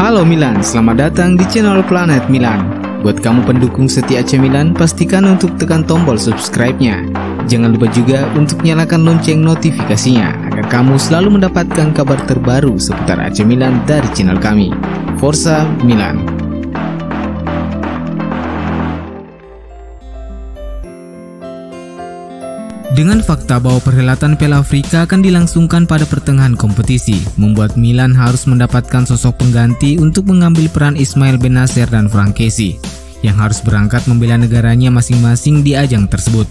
Halo Milan, selamat datang di channel Planet Milan. Buat kamu pendukung setia AC Milan, pastikan untuk tekan tombol subscribe-nya. Jangan lupa juga untuk nyalakan lonceng notifikasinya agar kamu selalu mendapatkan kabar terbaru seputar AC Milan dari channel kami. Forza Milan. Dengan fakta bahwa perhelatan Piala Afrika akan dilangsungkan pada pertengahan kompetisi, membuat Milan harus mendapatkan sosok pengganti untuk mengambil peran Ismail Bennacer dan Frankesi, yang harus berangkat membela negaranya masing-masing di ajang tersebut.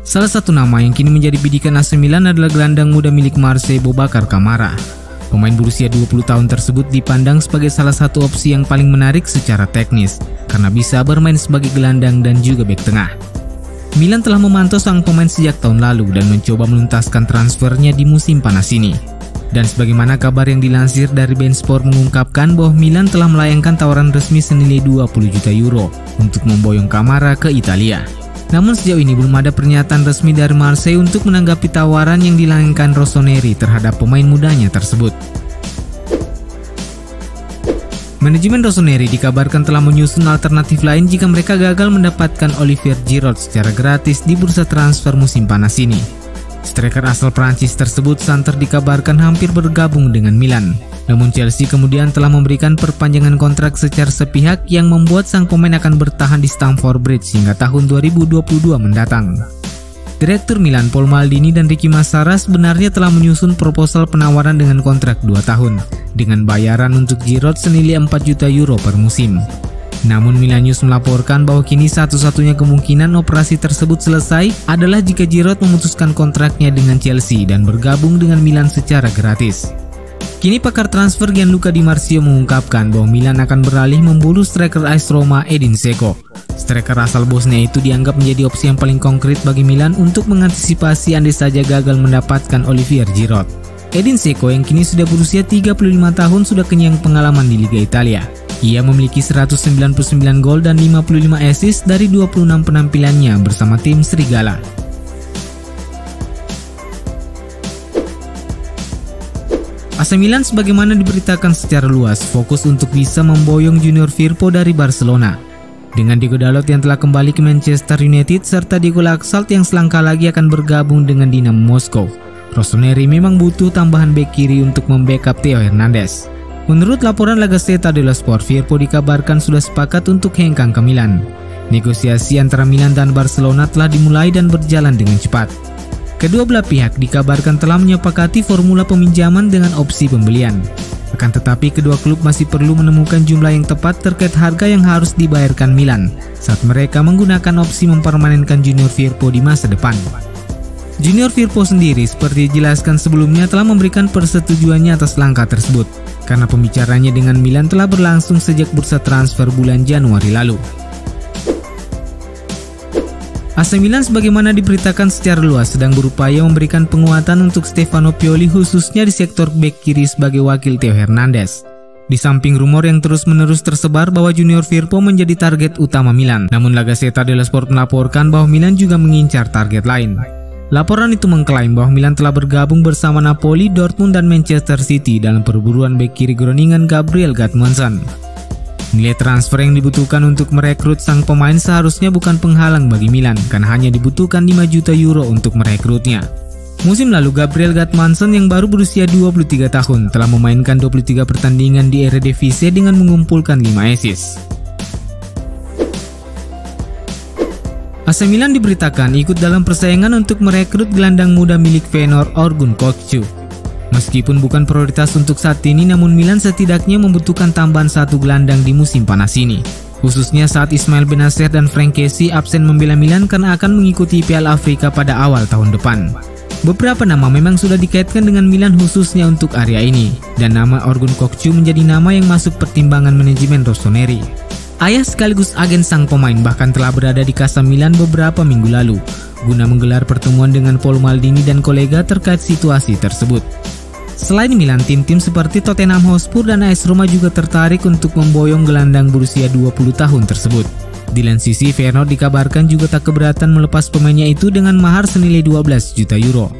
Salah satu nama yang kini menjadi bidikan AC Milan adalah gelandang muda milik Marseille, Boubacar Kamara. Pemain berusia 20 tahun tersebut dipandang sebagai salah satu opsi yang paling menarik secara teknis, karena bisa bermain sebagai gelandang dan juga bek tengah. Milan telah memantau sang pemain sejak tahun lalu dan mencoba menuntaskan transfernya di musim panas ini. Dan sebagaimana kabar yang dilansir dari BeIN Sport mengungkapkan bahwa Milan telah melayangkan tawaran resmi senilai 20 juta euro untuk memboyong Kamara ke Italia. Namun sejauh ini belum ada pernyataan resmi dari Marseille untuk menanggapi tawaran yang dilayangkan Rossoneri terhadap pemain mudanya tersebut. Manajemen Rossoneri dikabarkan telah menyusun alternatif lain jika mereka gagal mendapatkan Olivier Giroud secara gratis di bursa transfer musim panas ini. Striker asal Prancis tersebut santer dikabarkan hampir bergabung dengan Milan. Namun Chelsea kemudian telah memberikan perpanjangan kontrak secara sepihak yang membuat sang pemain akan bertahan di Stamford Bridge hingga tahun 2022 mendatang. Direktur Milan Paul Maldini dan Ricky Massara sebenarnya telah menyusun proposal penawaran dengan kontrak 2 tahun dengan bayaran untuk Giroud senilai 4 juta euro per musim. Namun Milan News melaporkan bahwa kini satu-satunya kemungkinan operasi tersebut selesai adalah jika Giroud memutuskan kontraknya dengan Chelsea dan bergabung dengan Milan secara gratis. Kini pakar transfer Gianluca Di Marzio mengungkapkan bahwa Milan akan beralih memburu striker AS Roma Edin Dzeko. Striker asal Bosnia itu dianggap menjadi opsi yang paling konkret bagi Milan untuk mengantisipasi andai saja gagal mendapatkan Olivier Giroud. Edin Dzeko yang kini sudah berusia 35 tahun sudah kenyang pengalaman di Liga Italia. Ia memiliki 199 gol dan 55 assist dari 26 penampilannya bersama tim Serigala. AC Milan sebagaimana diberitakan secara luas fokus untuk bisa memboyong Junior Firpo dari Barcelona. Dengan Diego Dalot yang telah kembali ke Manchester United serta Diego Laxalt yang selangkah lagi akan bergabung dengan Dinamo Moskow, Rossoneri memang butuh tambahan bek kiri untuk membackup Theo Hernandez. Menurut laporan La Gazzetta dello Sport, Firpo dikabarkan sudah sepakat untuk hengkang ke Milan. Negosiasi antara Milan dan Barcelona telah dimulai dan berjalan dengan cepat. Kedua belah pihak dikabarkan telah menyepakati formula peminjaman dengan opsi pembelian. Akan tetapi kedua klub masih perlu menemukan jumlah yang tepat terkait harga yang harus dibayarkan Milan saat mereka menggunakan opsi mempermanenkan Junior Firpo di masa depan. Junior Firpo sendiri seperti dijelaskan sebelumnya telah memberikan persetujuannya atas langkah tersebut karena pembicaranya dengan Milan telah berlangsung sejak bursa transfer bulan Januari lalu. AC Milan sebagaimana diberitakan secara luas sedang berupaya memberikan penguatan untuk Stefano Pioli khususnya di sektor bek kiri sebagai wakil Theo Hernandez. Di samping rumor yang terus-menerus tersebar bahwa Junior Firpo menjadi target utama Milan, namun La Gazzetta dello Sport melaporkan bahwa Milan juga mengincar target lain. Laporan itu mengklaim bahwa Milan telah bergabung bersama Napoli, Dortmund, dan Manchester City dalam perburuan bek kiri Groningen Gabriel Gudmundsson. Nilai transfer yang dibutuhkan untuk merekrut sang pemain seharusnya bukan penghalang bagi Milan karena hanya dibutuhkan 5 juta euro untuk merekrutnya. Musim lalu Gabriel Gudmundsson yang baru berusia 23 tahun telah memainkan 23 pertandingan di Eredivisie dengan mengumpulkan 5 assist. AC Milan diberitakan ikut dalam persaingan untuk merekrut gelandang muda milik Feyenoord Orgun Kokcu. Meskipun bukan prioritas untuk saat ini, namun Milan setidaknya membutuhkan tambahan satu gelandang di musim panas ini. Khususnya saat Ismail Bennacer dan Frankesi absen membela Milan karena akan mengikuti Piala Afrika pada awal tahun depan. Beberapa nama memang sudah dikaitkan dengan Milan khususnya untuk area ini, dan nama Orgun Kokcu menjadi nama yang masuk pertimbangan manajemen Rossoneri. Ayah sekaligus agen sang pemain bahkan telah berada di Casa Milan beberapa minggu lalu, guna menggelar pertemuan dengan Paul Maldini dan kolega terkait situasi tersebut. Selain Milan, tim-tim seperti Tottenham Hotspur dan AS Roma juga tertarik untuk memboyong gelandang berusia 20 tahun tersebut. Di lain sisi, Feyenoord dikabarkan juga tak keberatan melepas pemainnya itu dengan mahar senilai 12 juta euro.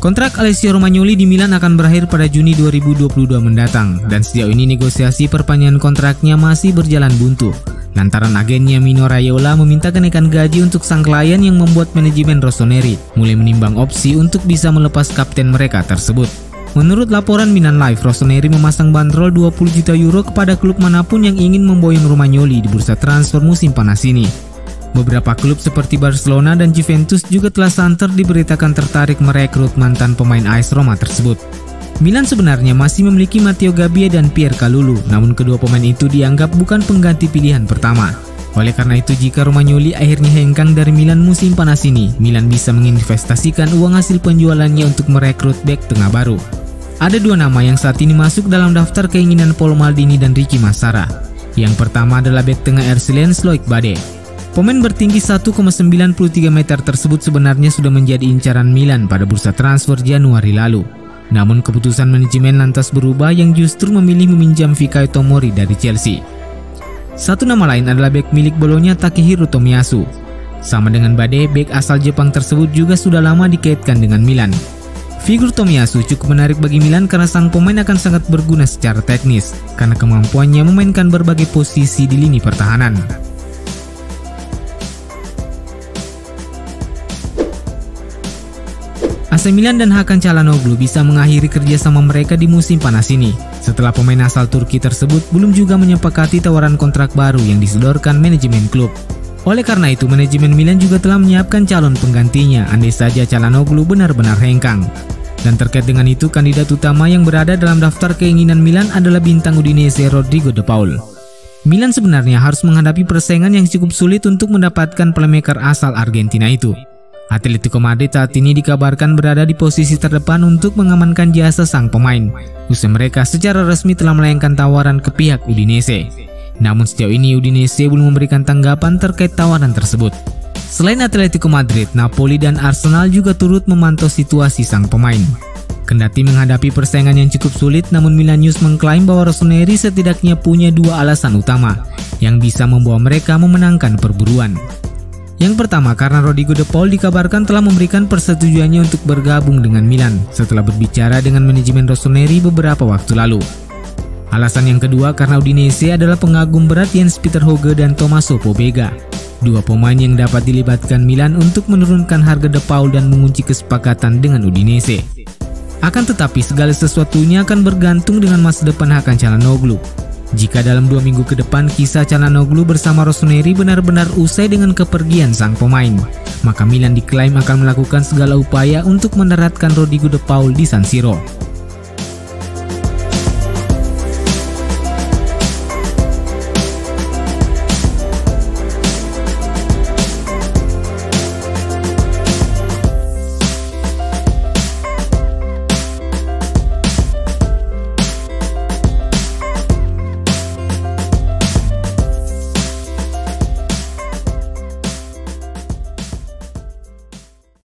Kontrak Alessio Romagnoli di Milan akan berakhir pada Juni 2022 mendatang, dan sejauh ini negosiasi perpanjangan kontraknya masih berjalan buntu lantaran agennya Mino Raiola meminta kenaikan gaji untuk sang klien, yang membuat manajemen Rossoneri mulai menimbang opsi untuk bisa melepas kapten mereka tersebut. Menurut laporan Milan Live, Rossoneri memasang bandrol 20 juta euro kepada klub manapun yang ingin memboyong Romagnoli di bursa transfer musim panas ini. Beberapa klub seperti Barcelona dan Juventus juga telah santer diberitakan tertarik merekrut mantan pemain AS Roma tersebut. Milan sebenarnya masih memiliki Matteo Gabbia dan Pierre Kalulu, namun kedua pemain itu dianggap bukan pengganti pilihan pertama. Oleh karena itu, jika Romagnoli akhirnya hengkang dari Milan musim panas ini, Milan bisa menginvestasikan uang hasil penjualannya untuk merekrut bek tengah baru. Ada dua nama yang saat ini masuk dalam daftar keinginan Paolo Maldini dan Ricky Massara. Yang pertama adalah bek tengah RC Lens Loic Bade. Pemain bertinggi 1,93 meter tersebut sebenarnya sudah menjadi incaran Milan pada bursa transfer Januari lalu. Namun keputusan manajemen lantas berubah, yang justru memilih meminjam Fikayo Tomori dari Chelsea. Satu nama lain adalah bek milik Bologna Takehiro Tomiyasu. Sama dengan Bade, bek asal Jepang tersebut juga sudah lama dikaitkan dengan Milan. Figur Tomiyasu cukup menarik bagi Milan karena sang pemain akan sangat berguna secara teknis karena kemampuannya memainkan berbagai posisi di lini pertahanan. AC Milan dan Hakan Çalhanoğlu bisa mengakhiri kerjasama mereka di musim panas ini setelah pemain asal Turki tersebut belum juga menyepakati tawaran kontrak baru yang disodorkan manajemen klub. Oleh karena itu, manajemen Milan juga telah menyiapkan calon penggantinya andai saja Çalhanoğlu benar-benar hengkang. Dan terkait dengan itu, kandidat utama yang berada dalam daftar keinginan Milan adalah bintang Udinese Rodrigo De Paul. Milan sebenarnya harus menghadapi persaingan yang cukup sulit untuk mendapatkan playmaker asal Argentina itu. Atletico Madrid saat ini dikabarkan berada di posisi terdepan untuk mengamankan jasa sang pemain. Usai mereka secara resmi telah melayangkan tawaran ke pihak Udinese. Namun sejauh ini Udinese belum memberikan tanggapan terkait tawaran tersebut. Selain Atletico Madrid, Napoli dan Arsenal juga turut memantau situasi sang pemain. Kendati menghadapi persaingan yang cukup sulit, namun Milan News mengklaim bahwa Rossoneri setidaknya punya dua alasan utama yang bisa membawa mereka memenangkan perburuan. Yang pertama, karena Rodrigo De Paul dikabarkan telah memberikan persetujuannya untuk bergabung dengan Milan setelah berbicara dengan manajemen Rossoneri beberapa waktu lalu. Alasan yang kedua, karena Udinese adalah pengagum berat Jens Peter Hauge dan Tommaso Pobega, dua pemain yang dapat dilibatkan Milan untuk menurunkan harga De Paul dan mengunci kesepakatan dengan Udinese. Akan tetapi segala sesuatunya akan bergantung dengan masa depan Hakan Çalhanoğlu. Jika dalam 2 minggu ke depan kisah Çalhanoğlu bersama Rossoneri benar-benar usai dengan kepergian sang pemain, maka Milan diklaim akan melakukan segala upaya untuk mendaratkan Rodrigo De Paul di San Siro.